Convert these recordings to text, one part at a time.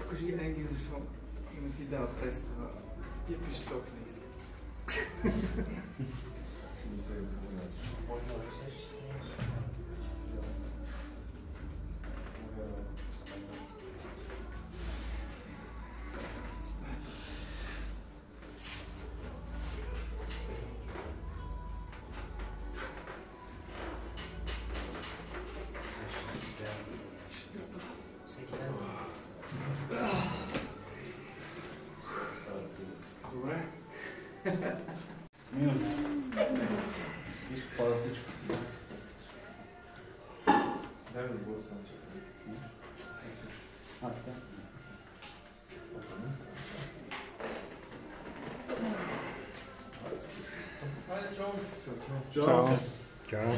Покажи Енги, защо не ти дава представа. Ти я пишеш толкова не иска. Добре. Минус. Виж какво да всичко. Дай ми да бъда сам, че. Така. Хайде, чао. Чао. Чао.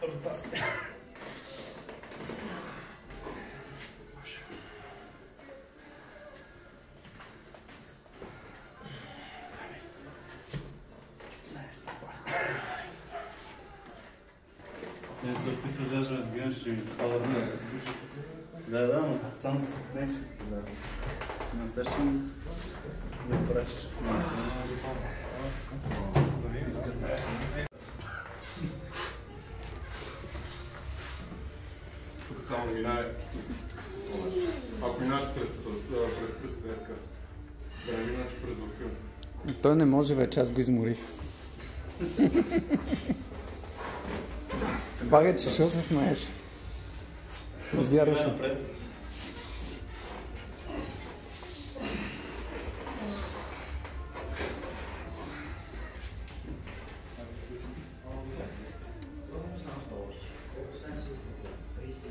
Ротация. Не се опитваш даже да сгънеш, ще ми алармира. Да, но сам за не ще. Но сега ще ми да пращаш. Тук само минае. Ако минаш през пръстенка, да не минаш през върха. Той не може вече, аз го изморих. Багаче, защо се смееш? Вярваш ли?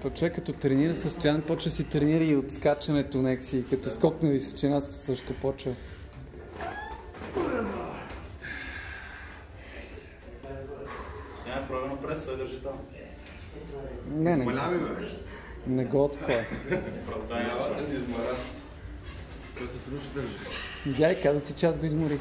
То човек като тренира състояние, почва си тренира и от скачането некси, като скокне височина също почва. Няма проблема прес, той държи там. Не. Не го такова. Няма да ни измара. Той се сруши държи. Гледай, казах ти, че аз го изморих.